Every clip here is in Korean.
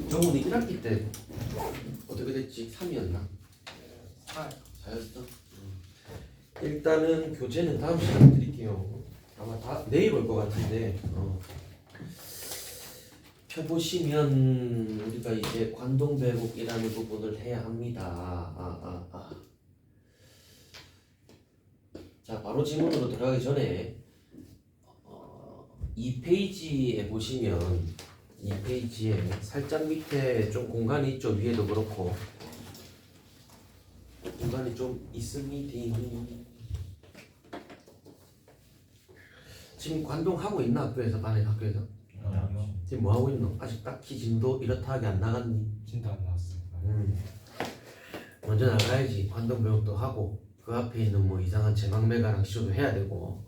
정훈이 1학기 때 어떻게 됐지? 3이었나? 4. 4였어? 일단은 교재는 다음 시간에 드릴게요. 아마 다 내일 올 것 같은데 펴보시면 우리가 이제 관동배곡이라는 부분을 해야 합니다. 자, 바로 질문으로 들어가기 전에 2페이지에 보시면 2페이지에 살짝 밑에 좀 공간이 있죠. 위에도 그렇고 공간이 좀 있습니다. 지금 관동하고 있나? 학교에서? 반에 학교에서? 아니요. 지금 뭐 하고 있노? 아직 딱히 진도 이렇다하게 안 나갔니? 진도 안 나왔습니다. 먼저 나가야지. 관동 배역도 하고 그 앞에 있는 뭐 이상한 제망매가랑 시도도 해야 되고.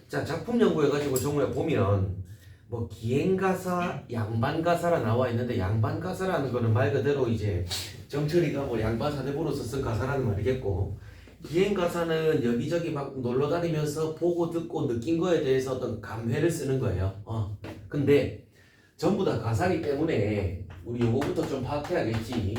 자, 작품 연구해가지고 정우야 보면 뭐 기행가사, 양반가사라 나와 있는데 양반가사라는 거는 말 그대로 이제 정철이가 뭐 양반사대부로서 쓴 가사라는 말이겠고, 기행가사는 여기저기 막 놀러 다니면서 보고 듣고 느낀 거에 대해서 어떤 감회를 쓰는 거예요. 근데 전부 다 가사이기 때문에 우리 요거부터 좀 파악해야겠지.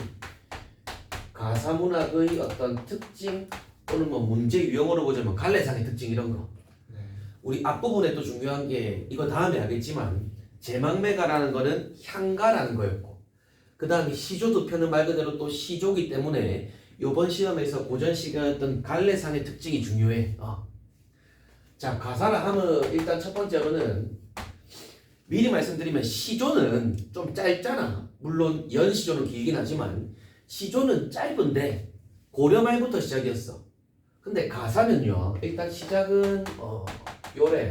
가사 문학의 어떤 특징 또는 뭐 문제 유형으로 보자면 갈래상의 특징 이런 거. 네. 우리 앞부분에 또 중요한 게 이거 다음에 하겠지만 제망매가라는 거는 향가라는 거였고, 그 다음에 시조도 표는 말 그대로 또 시조기 때문에 요번 시험에서 고전 시가였던 갈래상의 특징이 중요해. 자, 가사라 하면 일단 첫 번째로는 미리 말씀드리면 시조는 좀 짧잖아. 물론 연시조는 길긴 하지만 시조는 짧은데 고려 말부터 시작이었어. 근데 가사는요, 일단 시작은 요래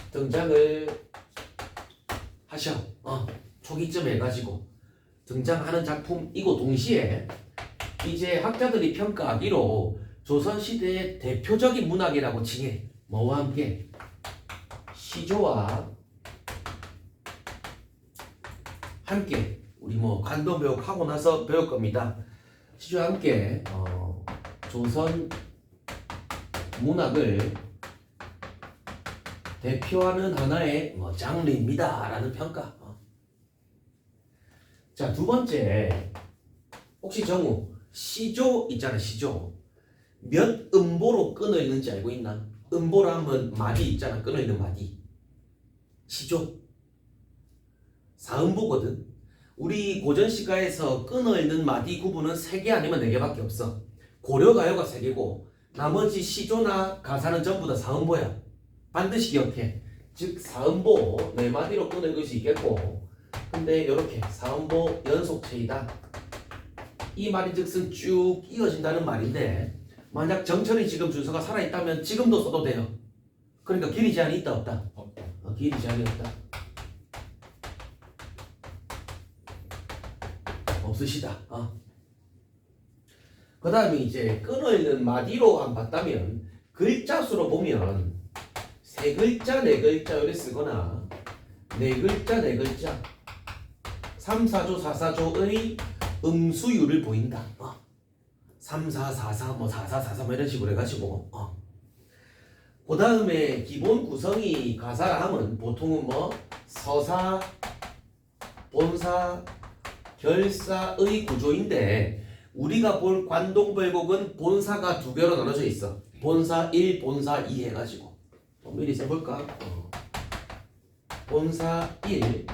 등장을 하셔. 초기쯤에 해가지고 등장하는 작품이고, 동시에 이제 학자들이 평가하기로 조선시대의 대표적인 문학이라고 칭해. 뭐와 함께? 시조와 함께. 우리 뭐 관동배역 하고 나서 배울 겁니다. 시조와 함께 조선 문학을 대표하는 하나의 장르입니다 라는 평가. 자, 두 번째, 혹시 정우 시조 있잖아. 시조 몇 음보로 끊어 있는지 알고 있나? 음보라 하면 마디 있잖아. 끊어 있는 마디. 시조 4음보거든. 우리 고전시가에서 끊어 있는 마디 구분은 3개 아니면 4개밖에 없어. 고려가요가 3개고 나머지 시조나 가사는 전부 다 4음보야. 반드시 기억해. 즉 4음보 4마디로 끊어 있을 수 있겠고, 근데 이렇게 4음보 연속체이다. 이 말이 즉슨 쭉 이어진다는 말인데, 만약 정철이 지금 준서가 살아있다면 지금도 써도 돼요. 그러니까 길이 제한이 있다 없다? 없다. 길이 제한이 없다. 없으시다. 그 다음에 이제 끊어있는 마디로 한 봤다면 글자 수로 보면 3글자 4글자 이렇게 쓰거나 4글자 4글자 3, 4조 4, 4조의 음수율을 보인다. 3, 4, 4, 4, 뭐 4, 4, 4, 4 뭐 이런 식으로 해가지고 그 다음에 기본 구성이 가사라 하면 보통은 뭐 서사, 본사, 결사의 구조인데, 우리가 볼 관동배곡은 본사가 2개로 나눠져 있어. 본사 1, 본사 2 해가지고 미리 써볼까? 본사 1,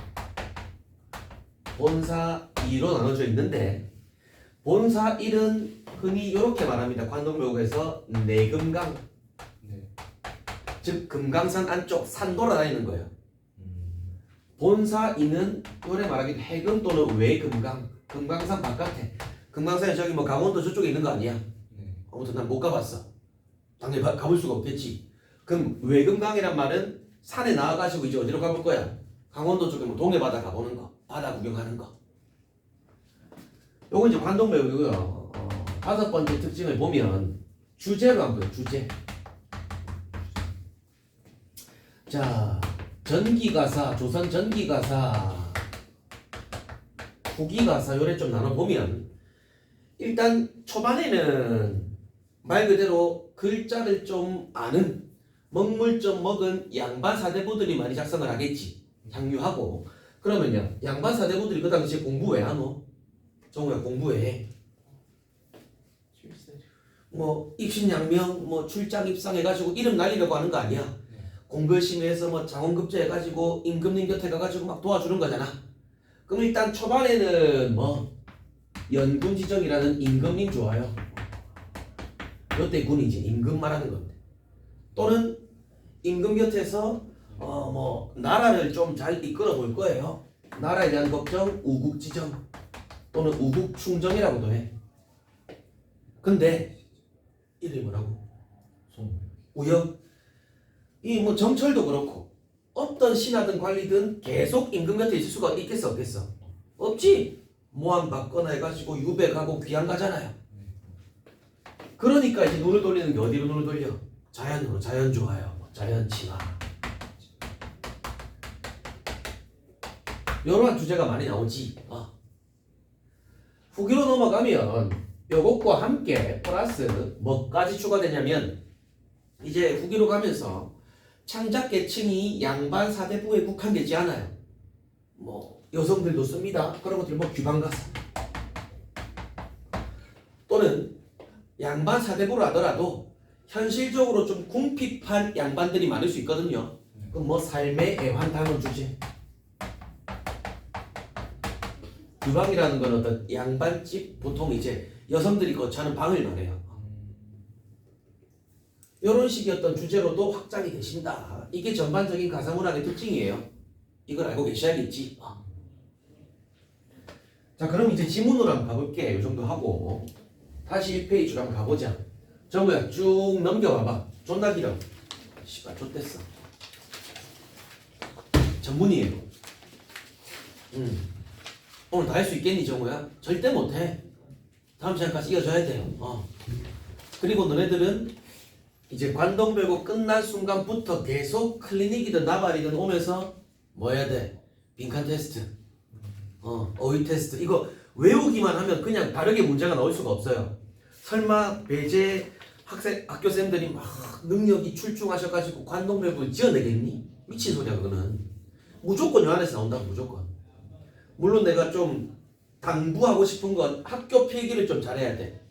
본사 2로 나눠져 있는데, 본사 1은 흔히 이렇게 말합니다. 관동배곡에서 내금강, 네. 즉 금강산 안쪽 산 돌아다니는 거예요. 본사 2는 요래 말하기도 해금 또는 외금강, 금강산 바깥에. 금강산이 저기 뭐 강원도 저쪽에 있는 거 아니야? 네. 아무튼 난 못 가봤어. 당연히 가볼 수가 없겠지. 그럼 외금강이란 말은 산에 나와가지고 이제 어디로 가볼 거야? 강원도 쪽에 뭐 동해바다 가보는 거, 바다 구경하는 거. 요거 이제 관동배곡이고요. 5번째 특징을 보면 주제로 한번 주제. 자, 전기가사, 조선 전기가사, 후기가사 요래 좀 나눠보면, 일단 초반에는 말 그대로 글자를 좀 아는, 먹물점 먹은 양반 사대부들이 많이 작성을 하겠지. 향유하고. 그러면요, 양반 사대부들이 그 당시에 공부 왜 하노? 정우야 공부 왜 해? 뭐 입신양명 뭐 출장 입상해가지고 이름 날리려고 하는 거 아니야. 공부 열심히 해서 뭐 장원급제 해가지고 임금님 곁에 가가지고 막 도와주는 거잖아. 그럼 일단 초반에는 뭐 연군지정이라는 임금님 좋아요. 요때 군이 이제 임금 말하는 건데, 또는 임금 곁에서 뭐 나라를 좀 잘 이끌어 볼 거예요. 나라에 대한 걱정 우국지정 또는 우국충정이라고도 해. 근데 이름이 뭐라고? 우역. 이 뭐 정철도 그렇고 어떤 신하든 관리든 계속 임금 곁에 있을 수가 있겠어 없겠어? 없지. 모함 받거나 해가지고 유배가고 귀양 가잖아요. 그러니까 이제 눈을 돌리는 게 어디로 눈을 돌려? 자연으로. 자연 좋아요. 자연 친화. 이러한 주제가 많이 나오지. 후기로 넘어가면 요것과 함께 플러스 뭐까지 추가되냐면, 이제 후기로 가면서 창작계층이 양반 사대부에 국한되지 않아요. 뭐 여성들도 씁니다. 그런 것들 뭐 규방가사 또는 양반 사대부로 하더라도 현실적으로 좀 궁핍한 양반들이 많을 수 있거든요. 그럼 뭐 삶의 애환 담은 주제. 규방이라는 건 어떤 양반집, 보통 이제 여성들이 거처하는 방을 말해요. 이런 식의 어떤 주제로도 확장이 되신다. 이게 전반적인 가사문학의 특징이에요. 이걸 알고 계셔야겠지. 자, 그럼 이제 지문으로 한번 가볼게. 이 정도 하고 다시 1페이지로 한번 가보자. 정우야 쭉 넘겨봐봐. 존나 길어. 씨발 좆됐어. 전문이에요. 오늘 다 할 수 있겠니 정우야? 절대 못해. 다음 시간까지 이어줘야 돼요. 그리고 너네들은 이제 관동별고 끝날 순간부터 계속 클리닉이든 나발이든 오면서 뭐 해야 돼? 빈칸 테스트, 어휘 테스트. 이거 외우기만 하면 그냥 다르게 문제가 나올 수가 없어요. 설마 배제 학교생들이 막 능력이 출중하셔가지고 관동별고 지어내겠니? 미친 소리야 그거는. 무조건 요 안에서 나온다. 무조건. 물론 내가 좀 당부하고 싶은 건 학교 필기를 좀 잘해야 돼.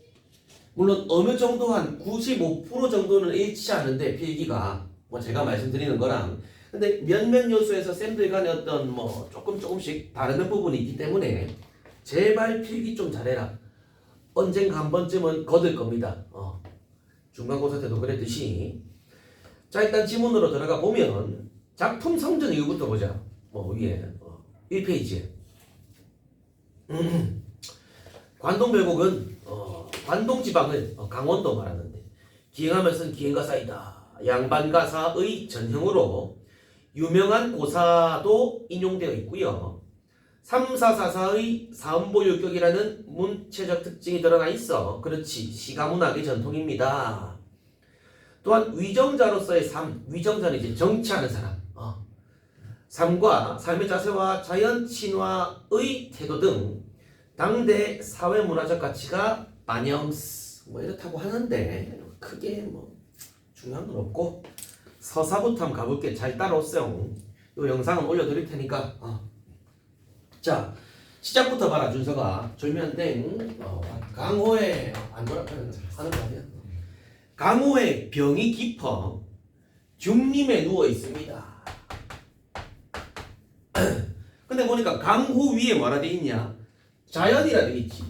물론 어느 정도 한 95% 정도는 일치지 않는데 필기가 뭐 제가 말씀드리는 거랑, 근데 몇몇 요소에서 쌤들 간의 어떤 뭐 조금씩 다르는 부분이 있기 때문에 제발 필기 좀 잘해라. 언젠가 한 번쯤은 거들 겁니다. 중간고사 때도 그랬듯이. 자, 일단 지문으로 들어가 보면 작품 성전 이거부터 보자. 위에 1페이지에 관동별곡은 관동지방을 강원도 말하는데, 기행하면서는 기행가사이다. 양반가사의 전형으로 유명한 고사도 인용되어 있고요. 3사사사의 사음보율격이라는 문체적 특징이 드러나 있어. 그렇지, 시가문학의 전통입니다. 또한 위정자로서의 삶, 위정자는 이제 정치하는 사람, 삶과 삶의 자세와 자연 친화의 태도 등 당대 사회 문화적 가치가 반영스 뭐 이렇다고 하는데 크게 뭐 중요한 건 없고, 서사부터 한번 가볼게. 잘 따라오세요. 이 영상은 올려드릴 테니까. 자, 시작부터 봐라. 준서가 졸면땡 강호의 안 돌아가는 하는 거 아니야? 강호의 병이 깊어 중림에 누워 있습니다. 근데 보니까 강호 위에 뭐라 돼 있냐? 자연이라 돼 있지.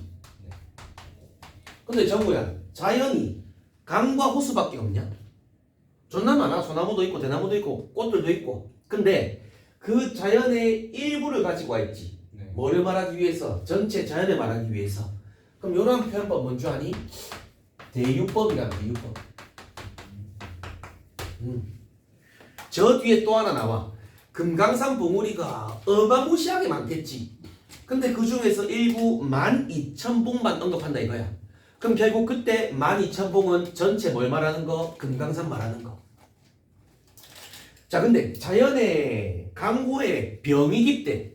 근데 정우야, 자연이 강과 호수밖에 없냐? 존나 많아. 소나무도 있고 대나무도 있고 꽃들도 있고. 근데 그 자연의 일부를 가지고 와 있지. 뭐를 말하기 위해서? 전체 자연을 말하기 위해서. 그럼 이런 표현법 뭔 줄 아니? 대유법이란 대유법. 저 뒤에 또 하나 나와. 금강산 봉우리가 어마무시하게 많겠지. 근데 그 중에서 일부 12,000봉만 언급한다 이거야. 그럼 결국 그때 12,000봉은 전체 뭘 말하는 거? 금강산 말하는 거. 자, 근데 자연의 강호의 병이 깊대.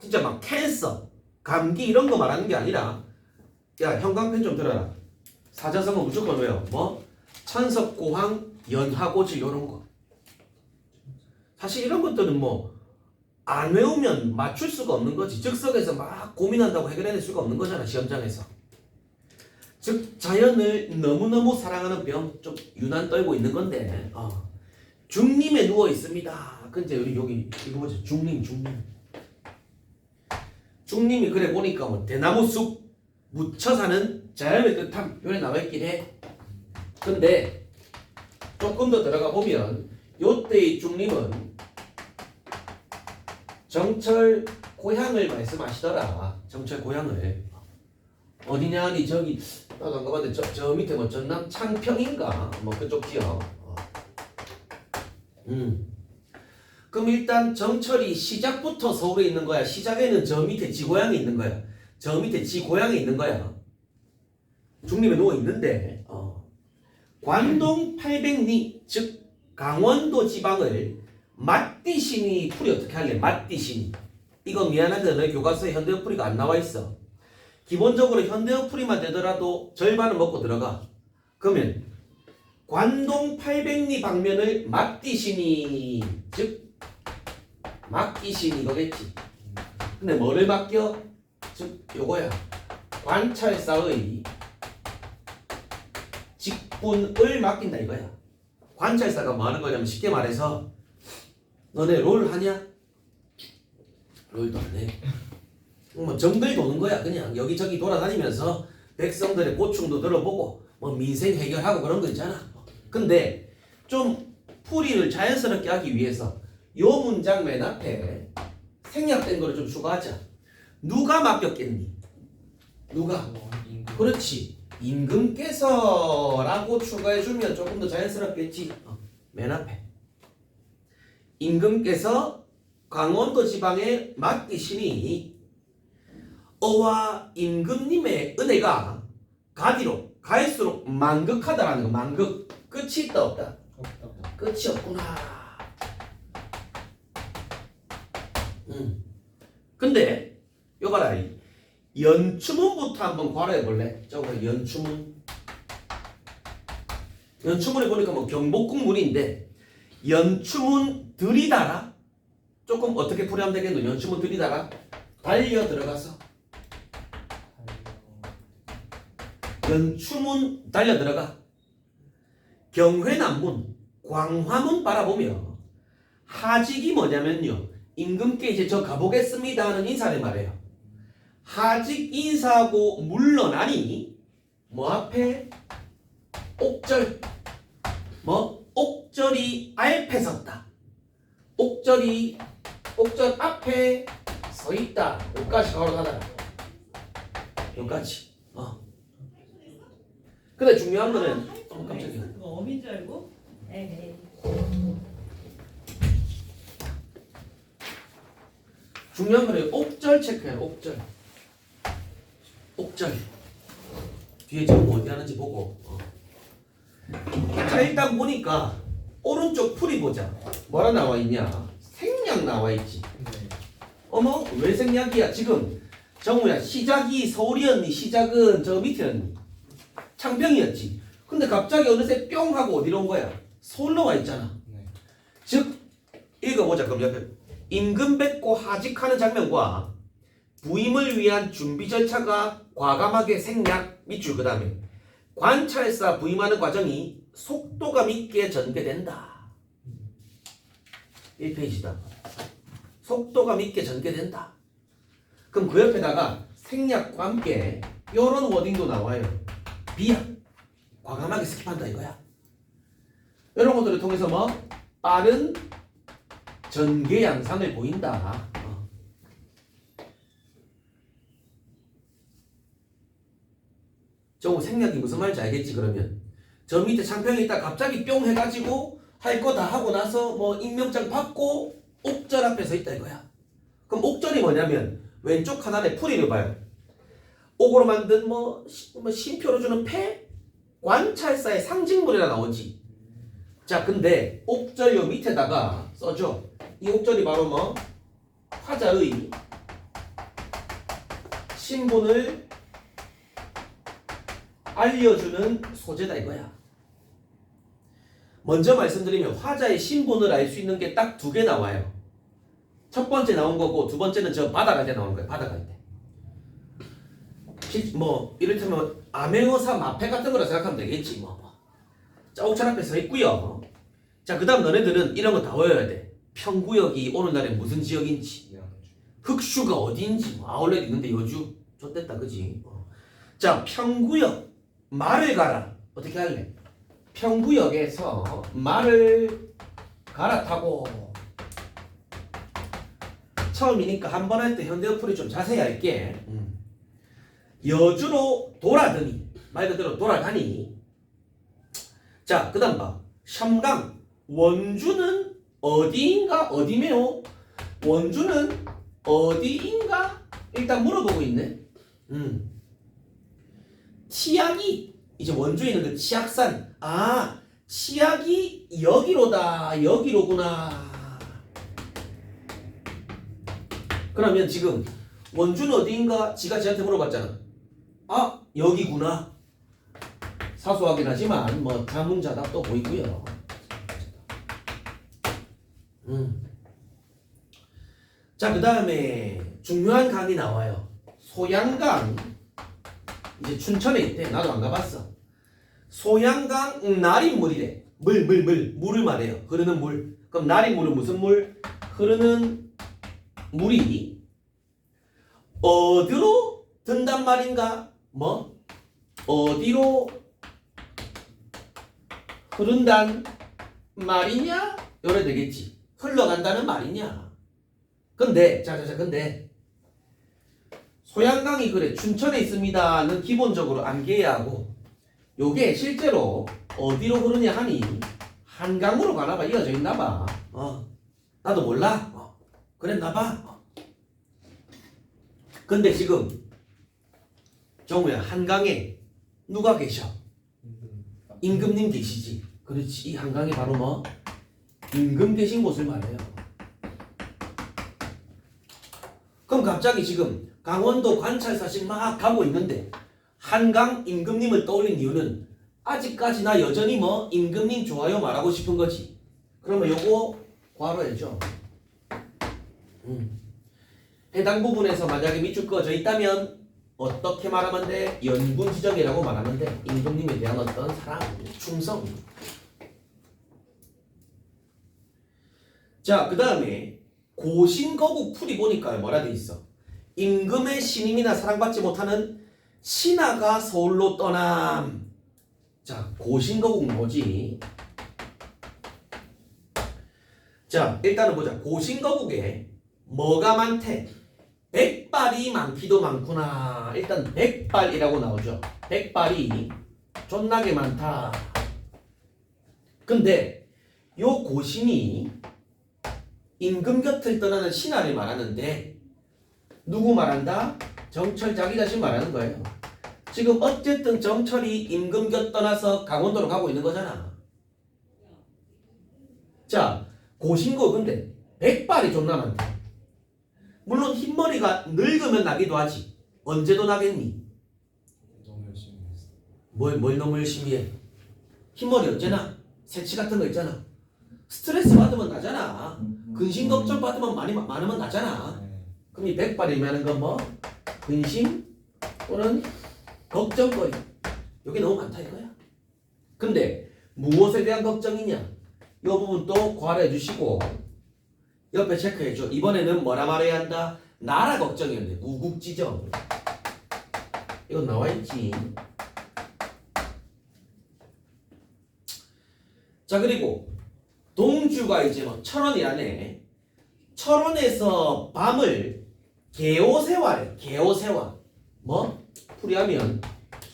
진짜 막 캔서, 감기 이런 거 말하는 게 아니라, 야 형광펜 좀 들어라. 사자성어 무조건 왜요? 뭐? 천석고황, 연하고질 이런 거. 사실 이런 것들은 뭐 안 외우면 맞출 수가 없는 거지. 즉석에서 막 고민한다고 해결해낼 수가 없는 거잖아, 시험장에서. 즉 자연을 너무너무 사랑하는 병, 좀 유난 떨고 있는 건데 중림에 누워 있습니다. 근데 우리 여기 이거 보자. 중림이 그래 보니까 뭐 대나무 숲 묻혀 사는 자연의 뜻함 요래 나와 있긴 해. 근데 조금 더 들어가 보면 요때의 중림은 정철 고향을 말씀하시더라. 정철 고향을 어디냐 하니 저기 나도 안 가봤는데 저 밑에 뭐 전남 창평인가 뭐 그쪽 지역. 그럼 일단 정철이 시작부터 서울에 있는 거야. 시작에는 저 밑에 지고향에 있는 거야. 저 밑에 지고향에 있는 거야. 중림에 누워 있는데 관동 800리 즉 강원도 지방을 맞디신이 풀이 어떻게 할래? 맞디신이 이거 미안한데 너희 교과서에 현대어 풀이가 안 나와 있어. 기본적으로 현대어 풀이만 되더라도 절반은 먹고 들어가. 그러면 관동 800리 방면을 맞디신이 즉 맡기신 이거겠지. 근데 뭐를 맡겨? 즉 요거야. 관찰사의 직분을 맡긴다 이거야. 관찰사가 뭐 하는 거냐면 쉽게 말해서 너네 롤 하냐? 롤도 안 해. 뭐 정글 도는 거야. 그냥 여기저기 돌아다니면서 백성들의 고충도 들어보고 뭐 민생 해결하고 그런 거 있잖아. 근데 좀 풀이를 자연스럽게 하기 위해서 요 문장 맨 앞에 생략된 거를 좀 추가하자. 누가 맡겼겠니? 누가? 그렇지. 임금께서라고 추가해주면 조금 더 자연스럽겠지. 맨 앞에 임금께서 강원도 지방에 맡기시니 어와 임금님의 은혜가 가디로 갈수록 만극하다라는 거. 만극 끝이 있다 없다? 없다. 끝이 없구나. 근데 요 봐라. 연추문부터 한번 관해해 볼래? 저거 연추문. 연추문에 보니까 뭐 경복궁문인데 연추문 들이다라. 조금 어떻게 풀이하면 되겠노? 연추문 들이다라. 달려 들어가서 연추문 달려 들어가. 경회남문 광화문 바라보며 하직이 뭐냐면요. 임금께 이제 저 가보겠습니다 하는 인사를 말해요. 하직 인사하고 물러나니 뭐 앞에 옥절 뭐 옥절이 알패 섰다. 옥절 앞에 서 있다. 여기까지 바로 가더라. 여기까지. 근데 중요한 거는 깜짝이야. 그거 어민 줄 알고? 에이. 중요한 거는 옥절 체크해. 옥절 뒤에 지금 어디 하는지 보고. 자 일단 보니까 오른쪽 풀이 보자. 뭐라 나와 있냐? 생략 나와 있지. 네. 어머 왜 생략이야? 지금 정우야 시작이 서울이었니? 시작은 저 밑이었니? 창평이었지. 근데 갑자기 어느새 뿅 하고 어디로 온 거야? 서울로 와 있잖아. 네. 즉 읽어보자. 그럼 옆에 임금 뵙고 하직하는 장면과 부임을 위한 준비 절차가 과감하게 생략 밑줄. 그 다음에 관찰사 부임하는 과정이 속도감 있게 전개된다. 1페이지다. 속도감 있게 전개된다. 그럼 그 옆에다가 생략과 함께 이런 워딩도 나와요. 비약 과감하게 스킵한다 이거야. 이런 것들을 통해서 뭐 빠른 전개 양상을 보인다. 저 생략이 무슨 말인지 알겠지? 그러면 저 밑에 창평에 있다 갑자기 뿅 해가지고 할 거 다 하고 나서 뭐 임명장 받고 옥절 앞에 서 있다 이거야. 그럼 옥절이 뭐냐면 왼쪽 하단에 풀이를 봐요. 옥으로 만든 뭐 쉼표로 주는 패 관찰사의 상징물이라 나오지. 자 근데 옥절 요 밑에다가 써줘. 이 옥절이 바로 뭐 화자의 신분을 알려주는 소재다 이거야. 먼저 말씀드리면 화자의 신분을 알 수 있는 게 딱 두 개 나와요. 첫 번째 나온 거고 두 번째는 저 받아갈 때 나오는 거예요. 받아갈 때. 뭐 이를테면 암행어사 마패 같은 거라 생각하면 되겠지 뭐. 자, 옥천 앞에 서 있고요. 자, 그 다음 너네들은 이런 거 다 외워야 돼. 평구역이 오늘날에 무슨 지역인지, 흑슈가 어디인지, 뭐 아울렛 있는데 여주 좋댔다 그지? 자, 평구역 말을 가라. 어떻게 할래? 평구역에서 말을 갈아타고, 처음이니까 한 번 할 때 현대어플이 좀 자세히 할게. 여주로 돌아더니, 말 그대로 돌아가니. 자, 그 다음 봐. 샴강 원주는 어디인가 어디매요? 원주는 어디인가? 일단 물어보고 있네. 치약이 이제 원주에 있는 그 치약산. 아, 치약이 여기로다. 여기로구나. 그러면 지금 원주는 어디인가? 지가 쟤한테 물어봤잖아. 아, 여기구나. 사소하긴 하지만 뭐 자문자답도 보이고요. 자, 그 다음에 중요한 강이 나와요. 소양강. 이제 춘천에 있대. 나도 안 가봤어. 소양강 나린물이래. 물을 말해요. 흐르는 물. 그럼 나린물은 무슨 물? 흐르는 물이 어디로 든단 말인가? 뭐? 어디로 흐른단 말이냐? 이래 되겠지. 흘러간다는 말이냐? 근데 근데 소양강이 그래 춘천에 있습니다는 기본적으로 암기해야 하고, 요게 실제로 어디로 흐르냐 하니 한강으로 가나봐. 이어져 있나봐. 나도 몰라. 그랬나봐. 근데 지금 정우야, 한강에 누가 계셔? 임금님 계시지. 그렇지. 이 한강이 바로 뭐? 임금 계신 곳을 말해요. 그럼 갑자기 지금 강원도 관찰사실 막 가고 있는데 한강 임금님을 떠올린 이유는 아직까지나 여전히 뭐 임금님 좋아요 말하고 싶은 거지. 그러면 요거 괄호해줘. 해당 부분에서 만약에 밑줄 그어져 있다면 어떻게 말하면 돼? 연분지정이라고 말하면 돼. 임금님에 대한 어떤 사랑, 충성. 자, 그 다음에 고신거국 풀이 보니까 뭐라 돼 있어? 임금의 신임이나 사랑받지 못하는 신하가 서울로 떠남. 자, 고신거국 뭐지? 자, 일단은 보자. 고신거국에 뭐가 많대? 백발이 많기도 많구나. 일단 백발이라고 나오죠. 백발이 존나게 많다. 근데 요 고신이 임금 곁을 떠나는 신하를 말하는데 누구 말한다? 정철 자기 자신 말하는 거예요. 지금 어쨌든 정철이 임금 곁 떠나서 강원도로 가고 있는 거잖아. 자, 고신고 근데 백발이 존나 많다. 물론 흰머리가 늙으면 나기도 하지. 언제도 나겠니? 너무 열심히 했어. 뭘 너무 열심히 해? 흰머리 언제나? 새치 같은 거 있잖아. 스트레스 받으면 나잖아. 근심 걱정 받으면 많으면 나잖아. 그럼 이 백발이라는 건 뭐? 근심 또는 걱정거리. 이게 너무 많다 이거야. 근데 무엇에 대한 걱정이냐? 이 부분 또 괄호해 주시고 옆에 체크해줘. 이번에는 뭐라 말해야 한다? 나라 걱정이었는데 우국지정. 이건 나와있지. 자, 그리고 동주가 이제 뭐 철원이라네. 철원에서 밤을 개오세와래. 개오세와. 뭐? 풀이하면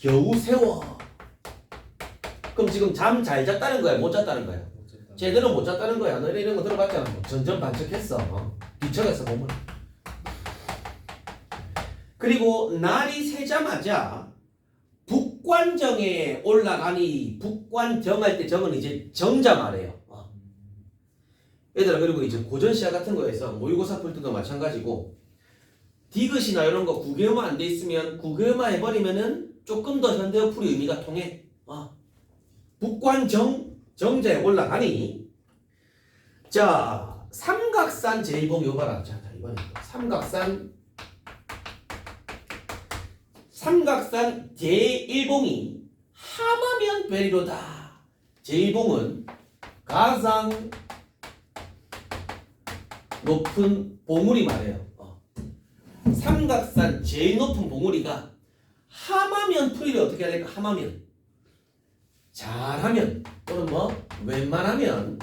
겨우 세워. 그럼 지금 잠 잘 잤다는 거야? 못 잤다는 거야? 제대로 못 잤다는 거야. 너네 이런 거 들어봤잖아. 뭐 전전반측했어. 뒤척였어 몸을. 그리고 날이 새자마자 북관정에 올라가니, 북관정할 때 정은 이제 정자 말이에요. 얘들아, 그리고 이제 고전 시야 같은 거에서 모의고사 풀 때도 마찬가지고 디귿이나 이런 거 국외음화 안 돼 있으면 국외음화 해버리면은 조금 더 현대어 풀이 의미가 통해. 북관정 정자에 올라가니 자 삼각산 제1봉 이거 봐라. 자 이번에 삼각산 제1봉이 하마면 베리로다. 제1봉은 가장 높은 봉우리 말이에요. 삼각산 제일 높은 봉우리가 하마면 풀이를 어떻게 해야 될까? 하마면 잘하면 또는 뭐 웬만하면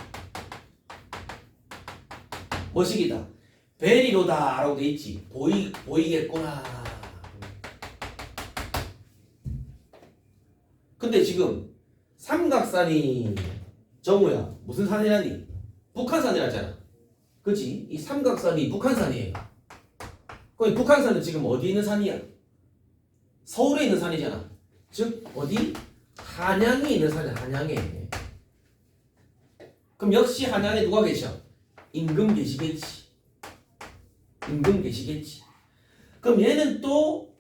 뭐시기다 베리로다 라고 돼 있지. 보이겠구나. 근데 지금 삼각산이 정우야 무슨 산이라니? 북한산이라잖아. 그치? 이 삼각산이 북한산이에요. 그럼 북한산은 지금 어디 있는 산이야? 서울에 있는 산이잖아. 즉 어디? 한양에 있는 산이야. 한양에. 그럼 역시 한양에 누가 계셔? 임금 계시겠지. 임금 계시겠지. 그럼 얘는 또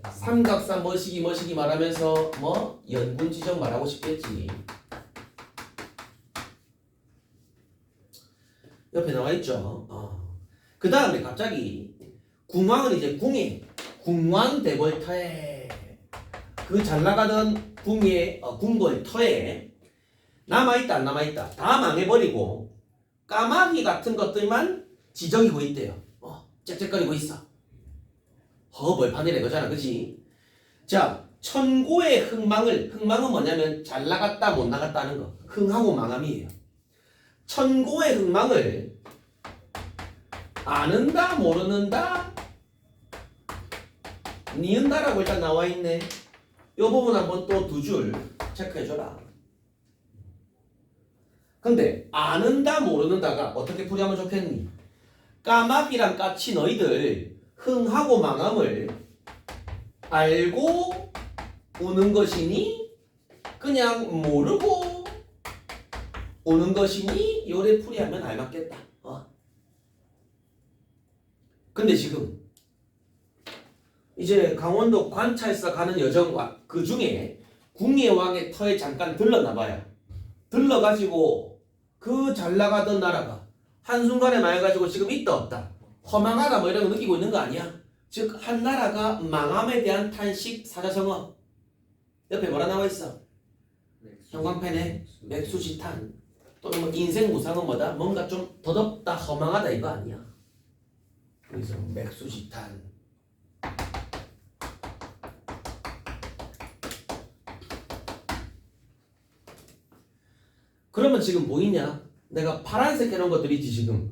삼각산 머시기 말하면서 뭐 연군 지정 말하고 싶겠지. 옆에 나와 있죠. 그 다음에 갑자기 궁왕은 이제 궁왕대벌터에 그 잘 나가던 궁궐터에 남아있다 안 남아있다 다 망해버리고 까마귀 같은 것들만 지저귀고 있대요. 짹짹거리고 있어. 허벌판이래 거잖아. 그치? 자 천고의 흥망은 뭐냐면 잘 나갔다 못 나갔다 하는 거. 흥하고 망함이에요. 천고의 흥망을 아는다 모르는다 니은다라고 일단 나와있네. 이 부분 한번 또 두 줄 체크해줘라. 근데 아는다 모르는다가 어떻게 풀이하면 좋겠니? 까마귀랑 까치 너희들 흥하고 망함을 알고 우는 것이니 그냥 모르고 우는 것이니 요래 풀이하면 알맞겠다. 근데 지금 이제 강원도 관찰사 가는 여정과 그 중에 궁예 왕의 터에 잠깐 들렀나봐요. 들러가지고 그 잘 나가던 나라가 한순간에 망해가지고 지금 있다 없다 허망하다 뭐 이런 거 느끼고 있는 거 아니야? 즉 한 나라가 망함에 대한 탄식 사자성어 옆에 뭐라 나와 있어? 형광펜에 맥수지탄 또는 뭐 인생 무상은 뭐다? 뭔가 좀 더덥다 허망하다 이거 아니야? 그래서 맥수지탄 그러면 지금 보이냐? 내가 파란색 해놓은 것들이지 지금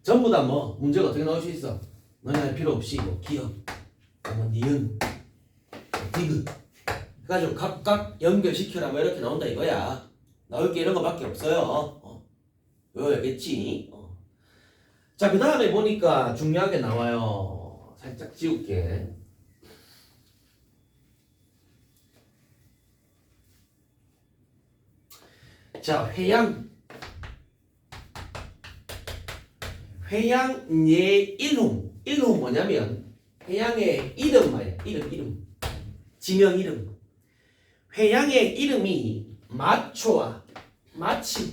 전부 다 뭐 문제가 어떻게 나올 수 있어? 너네 할 필요 없이 뭐 기억, 뭐 니은, 디귿 해가지고 각각 연결시켜라 뭐 이렇게 나온다 이거야. 나올 게 이런 거밖에 없어요. 외워야겠지. 자, 그 다음에 보니까 중요하게 나와요. 살짝 지울게. 자, 회양예 일홍. 일홍 뭐냐면 회양의 이름 말이야. 이름. 지명 이름. 회양의 이름이 마초와 마침.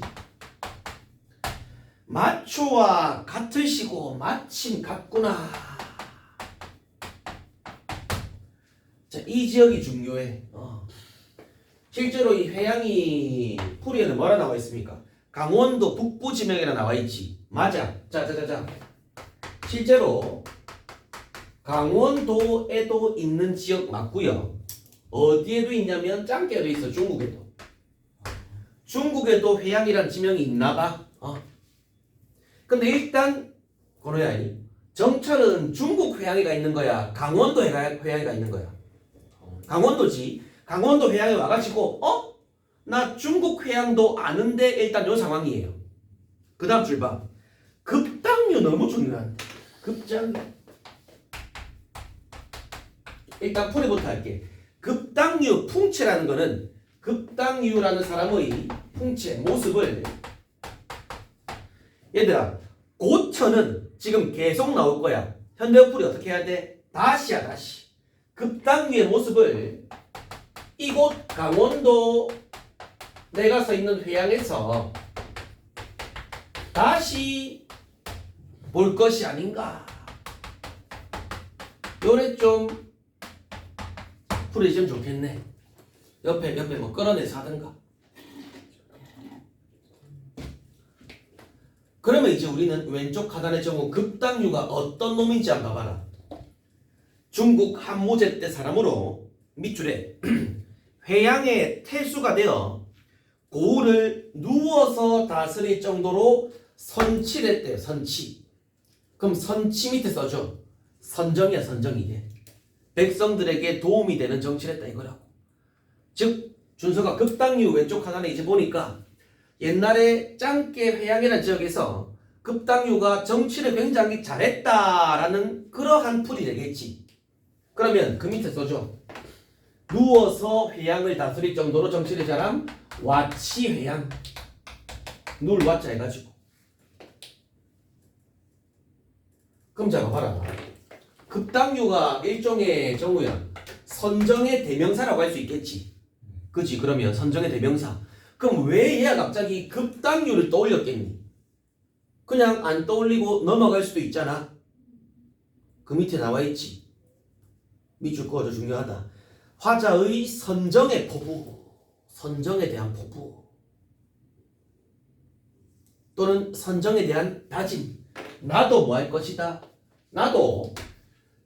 마초와 같으시고 마침 같구나. 자, 이 지역이 중요해. 실제로 이 회양이 풀이에는 뭐라 나와 있습니까? 강원도 북부 지명이라 나와 있지. 맞아. 자. 실제로 강원도에도 있는 지역 맞고요. 어디에도 있냐면 짱깨도 있어. 중국에도. 중국에도 회양이란 지명이 있나봐. 근데 일단 고노야 정철은 중국 회양이가 있는 거야? 강원도 회양이가 있는 거야? 강원도지. 강원도 회양에 와가지고 나 중국 회양도 아는데 일단 요 상황이에요. 그 다음 줄 봐. 급당류 너무 중요한. 급당류. 일단 풀이부터 할게. 급당류 풍채라는 거는 급당류라는 사람의 풍채 모습을 얘들아 고천은 지금 계속 나올 거야. 현대어풀이 어떻게 해야 돼? 다시야 다시. 급당류의 모습을 이곳 강원도 내가 서 있는 회양에서 다시 볼 것이 아닌가. 요래 좀 풀어주면 좋겠네. 옆에 뭐 끌어내서 하든가. 그러면 이제 우리는 왼쪽 하단의 정우 급당류가 어떤 놈인지 한번 봐봐라. 중국 한무제 때 사람으로 밑줄에 회양에 태수가 되어 고을을 누워서 다스릴 정도로 선치랬대요. 선치. 그럼 선치 밑에 써줘. 선정이야. 선정이 이게. 백성들에게 도움이 되는 정치를 했다 이거라고. 즉 준서가 급당류 왼쪽 하단에 이제 보니까 옛날에 짱깨 회양이라는 지역에서 급당류가 정치를 굉장히 잘했다라는 그러한 풀이 되겠지. 그러면 그 밑에 써줘. 누워서 회양을 다스릴 정도로 정치를 잘함 와치 회양. 누울 와자 해가지고. 그럼 자 봐라. 급당류가 일종의 정우야. 선정의 대명사라고 할 수 있겠지. 그치? 그러면 선정의 대명사. 그럼 왜 얘가 갑자기 급당류를 떠올렸겠니? 그냥 안 떠올리고 넘어갈 수도 있잖아. 그 밑에 나와있지. 밑줄 그어줘. 중요하다. 화자의 선정의 포부. 선정에 대한 포부. 또는 선정에 대한 다짐. 나도 뭐 할 것이다. 나도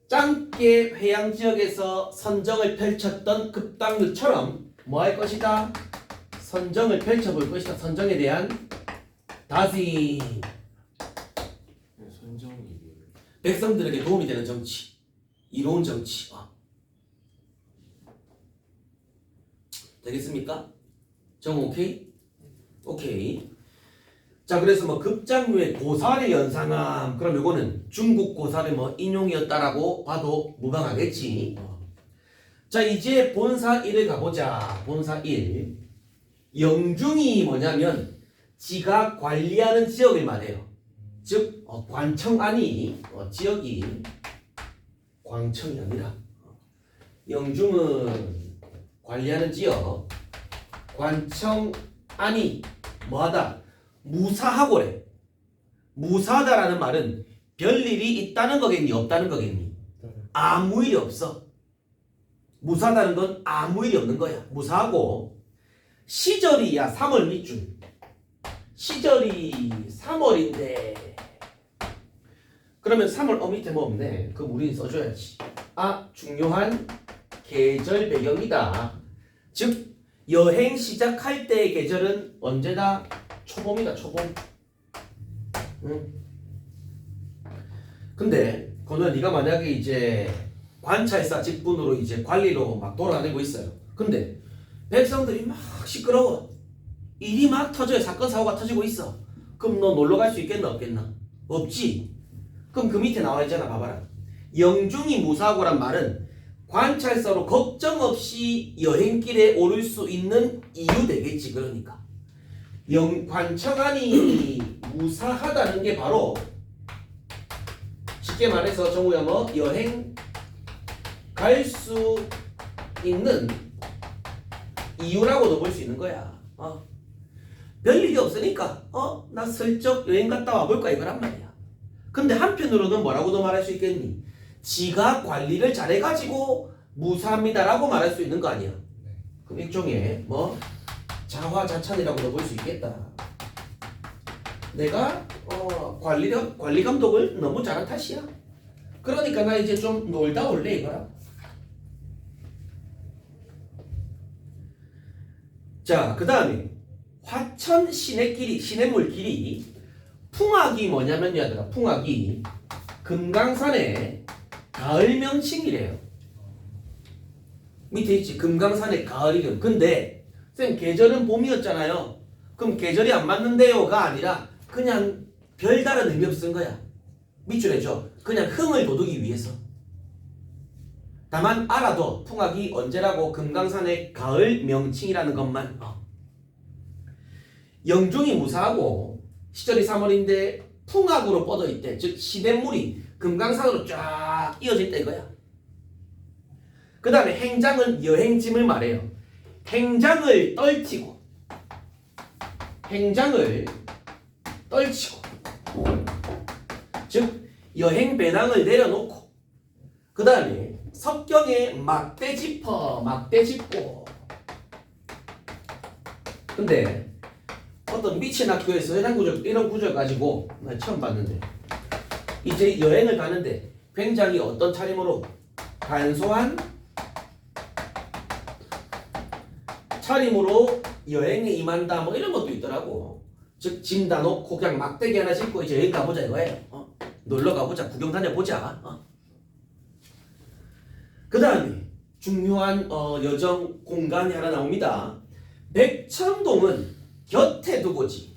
짱깨 회양 지역에서 선정을 펼쳤던 급당류처럼 뭐 할 것이다. 선정을 펼쳐볼 것이다. 선정에 대한 다짐. 선정이 백성들에게 도움이 되는 정치. 이로운 정치. 되겠습니까? 정우 오케이? 오케이. 자, 그래서 뭐 급장류의 고사를 연상함. 그럼 요거는 중국 고사를 뭐 인용이었다라고 봐도 무방하겠지. 자, 이제 본사 1을 가보자. 본사 1. 영중이 뭐냐면 지가 관리하는 지역을 말해요. 즉 관청 안이 지역이 광청이 아니라 영중은 관리하는 지역 관청 안이 뭐하다? 무사하고래. 무사하다라는 말은 별일이 있다는 거겠니? 없다는 거겠니? 아무 일이 없어. 무사하다는 건 아무 일이 없는 거야. 무사하고 시절이야 3월 밑줄. 시절이 3월인데 그러면 3월 밑에 뭐 없네. 그럼 우리는 써줘야지. 중요한 계절 배경이다. 즉 여행 시작할 때의 계절은 언제다? 초봄이다. 초봄. 응. 근데 건우야 네가 만약에 이제 관찰사 직분으로 이제 관리로 막 돌아다니고 있어요. 근데 백성들이 막 시끄러워. 일이 막 터져요. 사건 사고가 터지고 있어. 그럼 너 놀러 갈 수 있겠나 없겠나? 없지. 그럼 그 밑에 나와 있잖아. 봐봐라. 영중이 무사하고란 말은 관찰사로 걱정 없이 여행길에 오를 수 있는 이유 되겠지. 그러니까 관청안이 무사하다는 게 바로 쉽게 말해서 정우야 뭐 여행 갈 수 있는 이유라고도 볼 수 있는 거야. 별일이 없으니까 나 슬쩍 여행 갔다 와볼까 이거란 말이야. 근데 한편으로는 뭐라고도 말할 수 있겠니? 지가 관리를 잘해가지고 무사합니다라고 말할 수 있는 거 아니야. 그럼 일종의 뭐 자화자찬이라고도 볼 수 있겠다. 내가 관리 감독을 너무 잘한 탓이야. 그러니까 나 이제 좀 놀다 올래 이거라. 자, 그 다음에 화천 시냇물길이 풍악이 뭐냐면 얘들아, 풍악이 금강산의 가을 명칭이래요. 밑에 있지. 금강산의 가을 이름. 근데 쌤 계절은 봄이었잖아요. 그럼 계절이 안 맞는데요가 아니라 그냥 별다른 의미 없은 거야. 밑줄에 줘. 그냥 흥을 돋우기 위해서. 다만 알아도 풍악이 언제라고 금강산의 가을 명칭이라는 것만. 영중이 무사하고 시절이 3월인데 풍악으로 뻗어 있대. 즉 시냇물이 금강산으로 쫙 이어져 있다 이거야. 그 다음에 행장은 여행짐을 말해요. 행장을 떨치고 즉 여행 배낭을 내려놓고 그 다음에 석경에 막대 짚고 근데 어떤 미친 학교에서 이런 구조 가지고 나 처음 봤는데 이제 여행을 가는데 굉장히 어떤 차림으로 간소한 차림으로 여행에 임한다 뭐 이런 것도 있더라고. 즉 짐 다 놓고 그냥 막대기 하나 짚고 이제 여행 가보자 이거예요. 놀러 가보자, 구경 다녀보자. 그 다음에 중요한 여정 공간이 하나 나옵니다. 백천동은 곁에 두고지.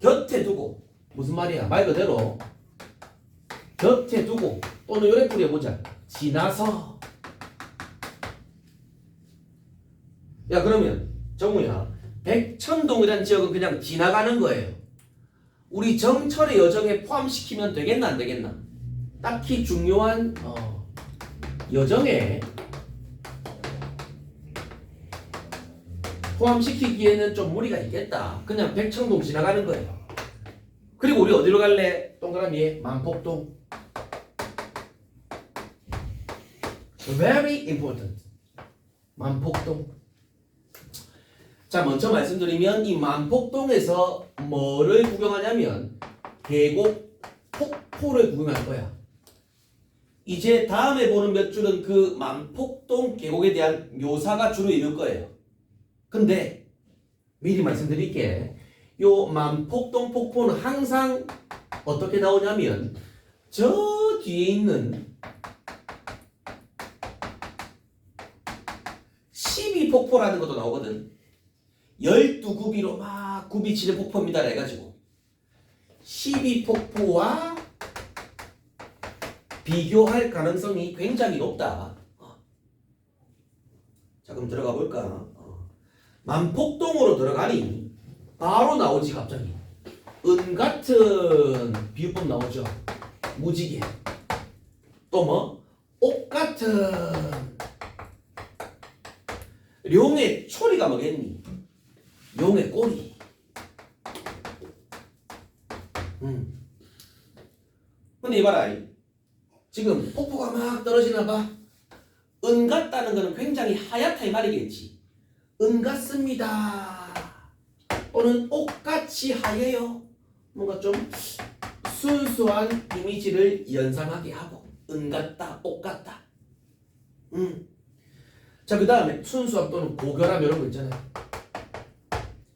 곁에 두고 무슨 말이야? 말 그대로 곁에 두고 또는 요래풀이 해보자. 지나서. 야 그러면 정우야 백천동이라는 지역은 그냥 지나가는 거예요. 우리 정철의 여정에 포함시키면 되겠나 안 되겠나? 딱히 중요한 여정에 포함시키기에는 좀 무리가 있겠다. 그냥 백천동 지나가는 거예요. 그리고 우리 어디로 갈래? 동그라미에 만폭동. Very important. 만폭동. 자 먼저 말씀드리면 이 만폭동에서 뭐를 구경하냐면 계곡 폭포를 구경할 거야. 이제 다음에 보는 몇 줄은 그 만폭동 계곡에 대한 묘사가 주로 이룰 거예요. 근데 미리 말씀드릴게. 요 만폭동 폭포는 항상 어떻게 나오냐면 저 뒤에 있는 12폭포라는 것도 나오거든. 12구비로 막 구비치는 폭포입니다 해가지고 12폭포와 비교할 가능성이 굉장히 높다. 자 그럼 들어가 볼까? 만폭동으로 들어가니 바로 나오지 갑자기 은같은 비유법 나오죠. 무지개. 또 뭐? 옥같은 룡의 초리가 뭐겠니? 용의 꼬리. 근데 이봐라. 지금 폭포가 막 떨어지나 봐. 은 같다는 거는 굉장히 하얗다 이 말이겠지. 은 같습니다. 또는 옥같이 하얘요. 뭔가 좀 순수한 이미지를 연상하게 하고 은 같다, 옥 같다. 자, 그 다음에 순수함 또는 고결함 이런 거 있잖아요.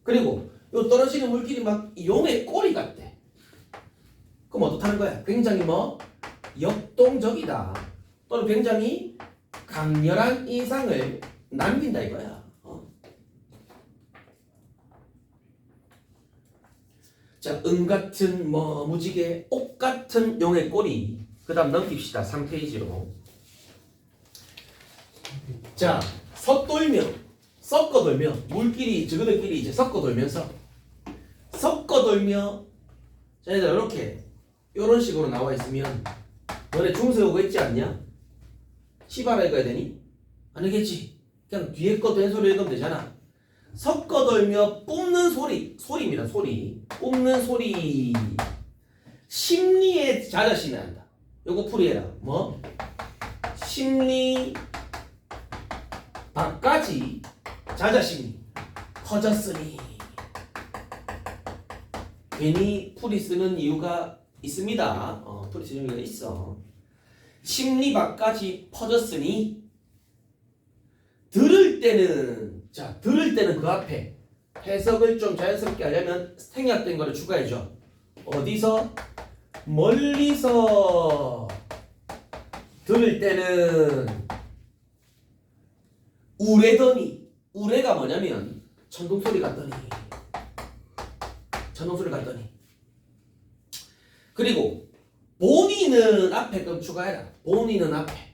그리고 요 떨어지는 물길이 막 용의 꼬리 같대. 그럼 어떻다는 거야? 굉장히 뭐 역동적이다. 또는 굉장히 강렬한 인상을 남긴다 이거야. 자, 같은 뭐 무지개, 옥 같은 용의 꼬리. 그 다음 넘깁시다. 3페이지로. 자, 섰돌며 섞어돌며 물길이 저그들끼리 이제 섞어돌면서 자 얘들아 이렇게 이런 식으로 나와 있으면 너네 중세 오고 있지 않냐? 시바라 읽어야 되니? 아니겠지. 그냥 뒤에 거 된 소리 읽으면 되잖아. 섞어돌며 뿜는 소리입니다. 소리 뿜는 소리 심리에 자자심이 한다. 요거 풀이해라. 뭐? 심리 밖까지 자자심이 커졌으니. 괜히 풀이 쓰는 이유가 있습니다. 풀이 쓰는 이유가 있어. 심리 밖까지 퍼졌으니 들을 때는 그 앞에 해석을 좀 자연스럽게 하려면 생략된 거를 추가해줘. 어디서? 멀리서 들을 때는 우레더니. 우레가 뭐냐면 천둥소리 같더니. 그리고 본인은 앞에 좀 추가해라. 본인은 앞에.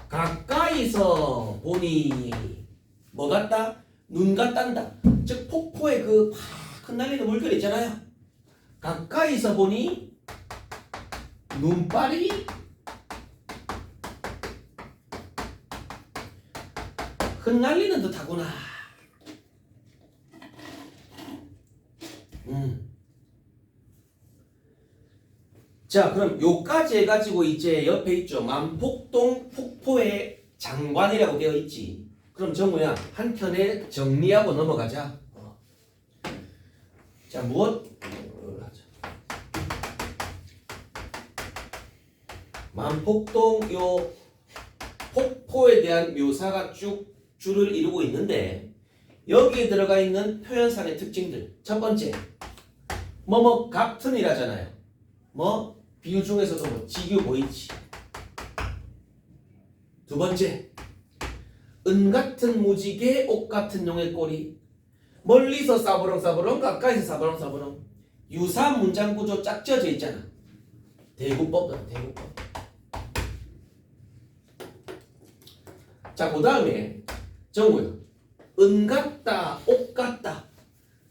가까이서 보니 뭐 같다? 눈 같단다. 즉 폭포의 그 팍 흩날리는 물결 있잖아요. 가까이서 보니 눈발이 흩날리는 듯하구나. 자, 그럼 요까지 해가지고 이제 옆에 있죠. 만폭동 폭포의 장관이라고 되어 있지. 그럼 정우야 한 켠에 정리하고 넘어가자. 자, 무엇? 만폭동 요 폭포에 대한 묘사가 쭉 줄을 이루고 있는데 여기에 들어가 있는 표현상의 특징들. 첫 번째, 뭐뭐 같은이라잖아요. 뭐 비유 중에서도 뭐 지규 보이지. 두 번째, 은 같은 무지개 옷 같은 용의 꼬리. 멀리서 싸부렁싸부렁 가까이서 싸부렁싸부렁. 유사 문장 구조 짝 지어져 있잖아. 대구법이다. 대구법. 자, 그 다음에 정우야, 은 같다, 옷 같다,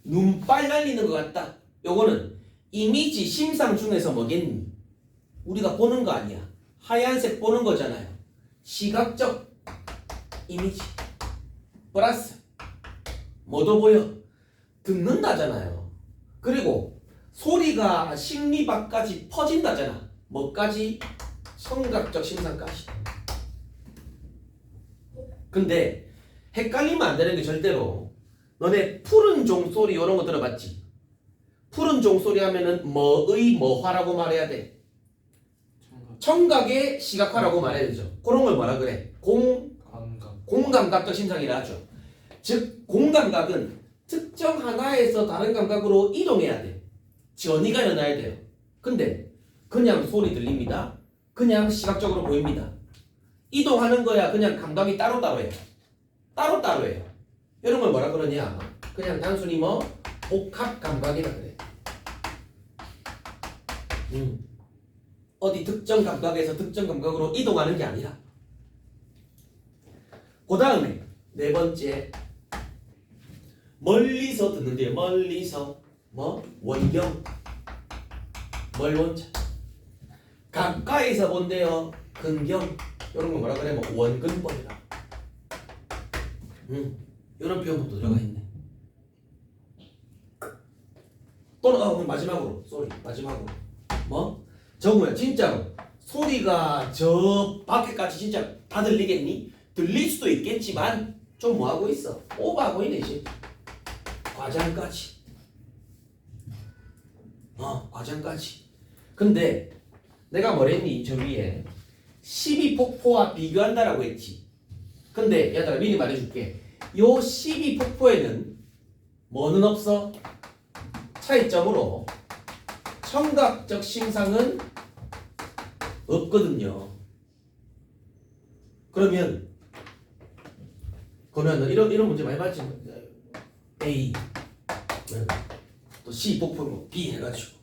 눈빨 날리는 것 같다. 요거는 이미지 심상 중에서 뭐겠니? 우리가 보는 거 아니야. 하얀색 보는 거잖아요. 시각적 이미지 플러스 뭐도 보여? 듣는다잖아요. 그리고 소리가 심리 밖까지 퍼진다잖아. 뭐까지? 청각적 심상까지. 근데 헷갈리면 안 되는 게 절대로 너네 푸른 종소리 이런 거 들어봤지? 푸른 종소리 하면은 뭐의 뭐화라고 말해야 돼? 청각의 시각화라고 말해야 되죠. 그런 걸 뭐라 그래? 공감각적 심상이라 하죠. 즉 공감각은 특정 하나에서 다른 감각으로 이동해야 돼. 전이가 일어나야 돼요. 근데 그냥 소리 들립니다. 그냥 시각적으로 보입니다. 이동하는 거야. 그냥 감각이 따로따로해요. 따로따로해요. 이런 걸 뭐라 그러냐? 그냥 단순히 뭐 복합 감각이라 그래. 어디 특정 감각에서 특정 감각으로 이동하는 게 아니라. 그 다음에 네 번째, 멀리서 듣는데요. 멀리서 뭐 원경, 멀원자. 가까이서 본대요. 근경. 이런 거 뭐라 그래? 뭐 원근법이라. 이런 표현도 들어가 있네. 또는 마지막으로 소리. 마지막으로 뭐? 정우야 진짜로 소리가 저 밖에까지 진짜 다 들리겠니? 들릴 수도 있겠지만 좀 뭐하고 있어? 오버하고 있네 이 과장까지. 과장까지. 근데 내가 뭐랬니? 저 위에 12폭포와 비교한다라고 했지. 근데 얘들아 미리 말해줄게. 요 12폭포에는 뭐는 없어? 차이점으로 청각적 심상은 없거든요. 그러면 이런 문제 많이 봤지. A 또 C 폭포 뭐 B 해가지고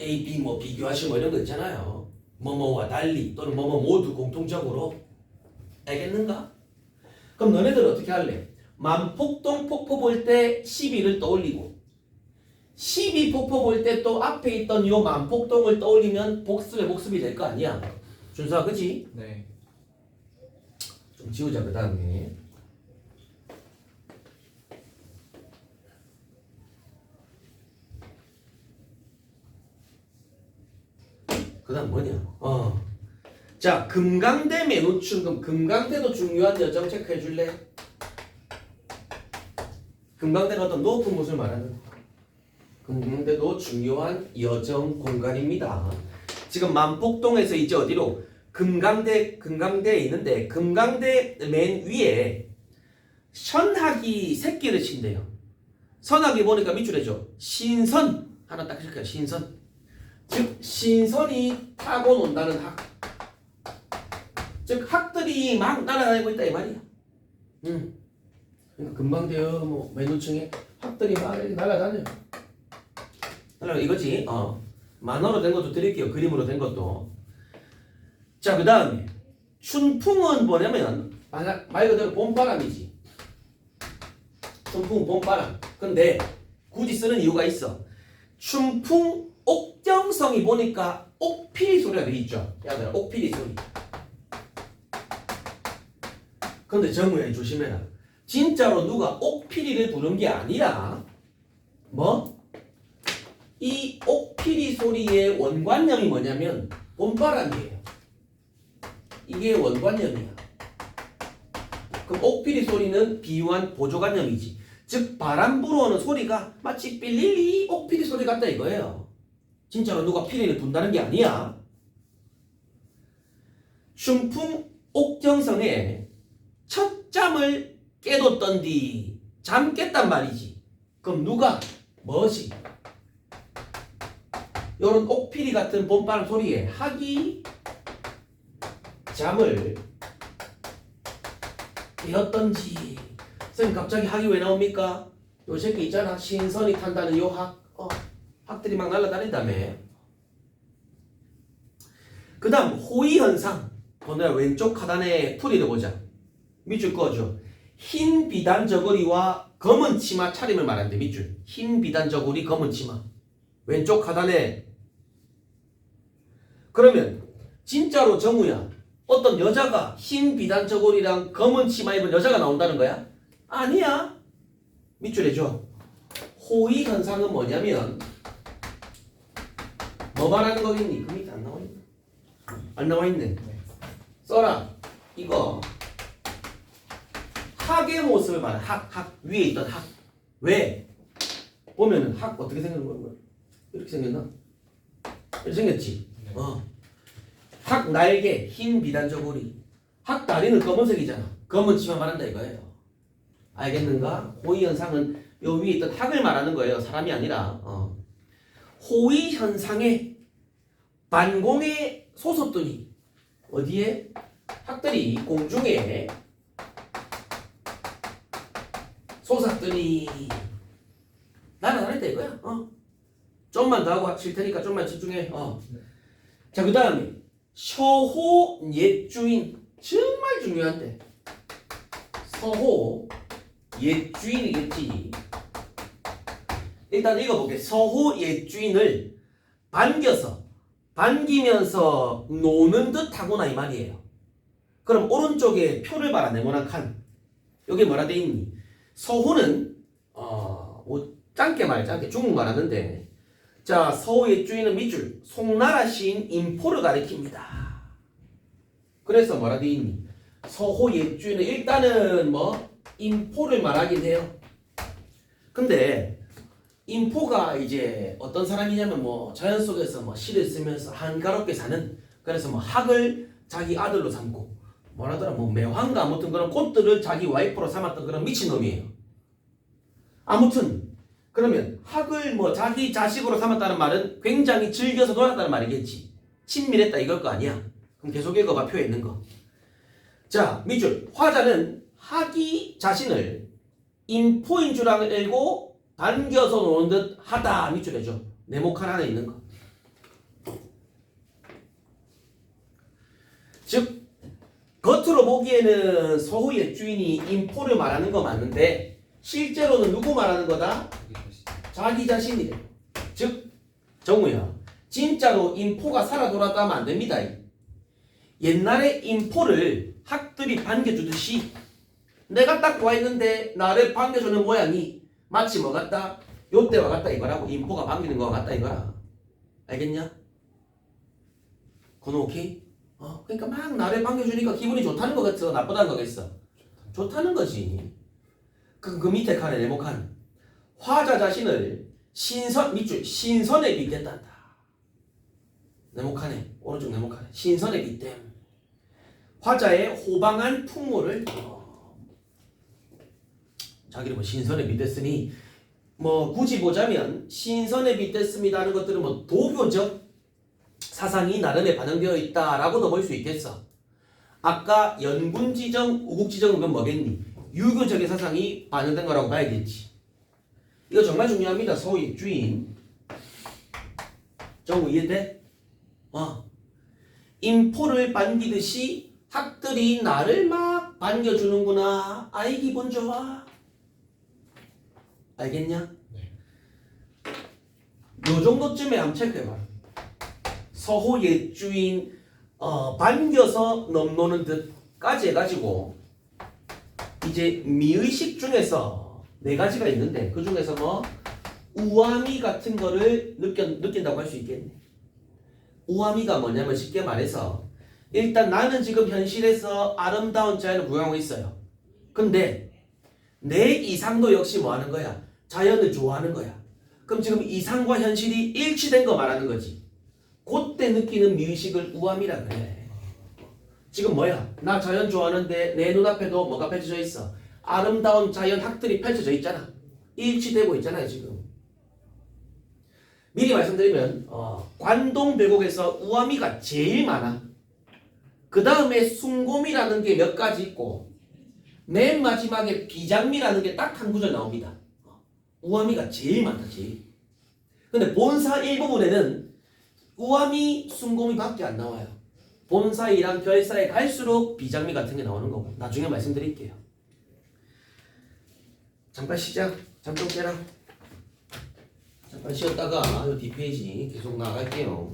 A, B 뭐 비교하시고 뭐 이런 거 있잖아요. 뭐뭐와 달리 또는 뭐뭐 모두 공통적으로. 알겠는가? 그럼 너네들 어떻게 할래? 만폭동 폭포 볼 때 12를 떠올리고 12 폭포 볼 때 또 앞에 있던 요 만폭동을 떠올리면 복습이 될 거 아니야. 준수아 그치? 네. 좀 지우자. 그 다음에 그 다음 뭐냐? 자, 금강대 매노춘. 그럼 금강대도 중요한 여정 체크해 줄래? 금강대가 어떤 높은 곳을 말하는 금강대도 중요한 여정 공간입니다. 지금 만폭동에서 이제 어디로? 금강대에 있는데 금강대 맨 위에 선학이 새끼를 친대요. 선학이 보니까 밑줄에죠. 신선 하나 딱 시작해요. 신선. 즉 신선이 타고 논다는 학. 즉 학들이 막 날아다니고 있다 이 말이야. 그러니까 금방대요 뭐 맨노층에 학들이 막 이렇게 날아다녀요. 이거지. 만화로 된 것도 드릴게요. 그림으로 된 것도. 자, 그 다음에 춘풍은 뭐냐면 말 그대로 봄바람이지. 춘풍은 봄바람. 근데 굳이 쓰는 이유가 있어. 춘풍 옥정성이 보니까 옥피리 소리가 들리죠. 야들아 옥피리 소리. 근데 정우야 조심해라. 진짜로 누가 옥피리를 부른 게 아니라 뭐? 이 옥피리 소리의 원관념이 뭐냐면 봄바람이에요. 이게 원관념이야. 그럼 옥피리 소리는 비유한 보조관념이지. 즉 바람 불어오는 소리가 마치 삘릴리 옥피리 소리 같다 이거예요. 진짜로 누가 피리를 분다는 게 아니야. 춘풍 옥정성에 첫 잠을 깨뒀던 뒤 잠 깼단 말이지. 그럼 누가 뭐지? 요런 옥피리 같은 봄바람 소리에 학이 잠을 깨었던지. 선생님 갑자기 학이 왜 나옵니까? 요 새끼 있잖아. 신선이 탄다는 요 학. 학들이 막 날아다닌다며. 그 다음 호위현상. 오늘 왼쪽 하단의 풀이를 보자. 밑줄 꺼줘. 흰 비단 저고리와 검은 치마 차림을 말하는데 밑줄. 흰 비단 저고리 검은 치마. 왼쪽 하단에. 그러면 진짜로 정우야, 어떤 여자가 흰 비단 저고리랑 검은 치마 입은 여자가 나온다는 거야? 아니야. 밑줄 해줘. 호위현상은 뭐냐면 뭐 말하는 거겠니? 그 밑에 안 나와 있네. 안 나와 있네. 써라. 이거 학의 모습을 말해. 학 위에 있던 학. 왜? 보면은 학 어떻게 생긴 거야? 이렇게 생겼나? 이렇게 생겼지. 학 날개 흰 비단 저고리. 학 다리는 검은색이잖아. 검은 치마 말한다 이거예요. 알겠는가? 호위현상은 요 위에 있던 학을 말하는 거예요. 사람이 아니라. 호위현상에 반공에 솟았더니 어디에? 학들이 공중에 솟았더니 날아다녔다 이거야. 좀만 더 하고 칠 테니까 좀만 집중해. 자, 그 다음에 서호 옛주인. 정말 중요한데. 서호 옛주인이겠지. 일단 읽어볼게. 서호 옛주인을 반기면서 노는 듯 하구나 이 말이에요. 그럼 오른쪽에 표를 봐라. 네모난 칸. 여기 뭐라 돼 있니? 서호는 뭐 짧게 중국말 하는데, 자, 서호 옛주인은 밑줄 송나라 시인 인포를 가리킵니다. 그래서 뭐라 돼 있니? 서호 옛주인은 일단은 뭐 인포를 말하긴 해요. 근데 인포가 이제 어떤 사람이냐면 뭐 자연 속에서 뭐 시를 쓰면서 한가롭게 사는, 그래서 뭐 학을 자기 아들로 삼고 뭐라더라 뭐 매화인가 아무튼 그런 꽃들을 자기 와이프로 삼았던 그런 미친놈이에요. 아무튼 그러면 학을 뭐 자기 자식으로 삼았다는 말은 굉장히 즐겨서 놀았다는 말이겠지. 친밀했다 이걸 거 아니야. 그럼 계속 읽어봐. 표에 있는 거. 자, 밑줄 화자는 학이 자신을 인포인 줄 알고 반겨서 노는 듯 하다. 밑줄 해줘. 네모칸 안에 있는 거. 즉 겉으로 보기에는 서호 옛주인이 인포를 말하는 거 맞는데 실제로는 누구 말하는 거다? 자기 자신이래. 즉 정우야, 진짜로 인포가 살아 돌았다 하면 안 됩니다. 옛날에 인포를 학들이 반겨주듯이 내가 딱 와있는데 나를 반겨주는 모양이 마치 뭐 같다? 요때와 같다 이거라고. 인포가 반기는 거와 같다 이거라. 알겠냐? 그건 오케이? 그러니까 막 나를 반겨주니까 기분이 좋다는 거겠어? 나쁘다는 거겠어? 좋다는 거지. 그 밑에 칸에 네모칸. 화자 자신을 밑줄 신선에 빗댔단다. 네모칸에 오른쪽 네모칸에 신선에 빗댐. 화자의 호방한 풍모를 자기를 뭐 신선에 빗댔으니 뭐 굳이 보자면 신선에 빗댔습니다 하는 것들은 뭐 도교적 사상이 나름에 반영되어 있다라고도 볼 수 있겠어. 아까 연군지정, 우국지정은 그건 뭐겠니? 유교적인 사상이 반영된 거라고 봐야겠지. 이거 정말 중요합니다. 서호 옛주인. 정우 이해돼? 인포를 반기듯이 학들이 나를 막 반겨주는구나. 아이 기분 좋아. 알겠냐? 요 정도쯤에 한번 체크해봐. 서호 옛주인 반겨서 넘노는 듯까지 해가지고 이제 미의식 중에서 네 가지가 있는데 그 중에서 뭐 우아미 같은 거를 느낀다고 할 수 있겠네. 우아미가 뭐냐면 쉽게 말해서 일단 나는 지금 현실에서 아름다운 자연을 구경하고 있어요. 근데 내 이상도 역시 뭐 하는 거야? 자연을 좋아하는 거야. 그럼 지금 이상과 현실이 일치된 거 말하는 거지. 그때 느끼는 미의식을 우아미라 그래. 지금 뭐야? 나 자연 좋아하는데 내 눈앞에도 뭐가 펼쳐져 있어? 아름다운 자연 학들이 펼쳐져 있잖아. 일치되고 있잖아요 지금. 미리 말씀드리면 관동별곡에서 우아미가 제일 많아. 그 다음에 숭고미라는 게 몇 가지 있고 맨 마지막에 비장미라는 게 딱 한 구절 나옵니다. 우아미가 제일 많다 제일. 근데 본사 일부분에는 우아미, 숭고미밖에 안 나와요. 본사이랑 별사에 갈수록 비장미 같은 게 나오는 거고 나중에 말씀드릴게요. 잠깐 쉬자. 잠 좀 깨라. 잠깐 쉬었다가 이 뒷페이지 계속 나갈게요.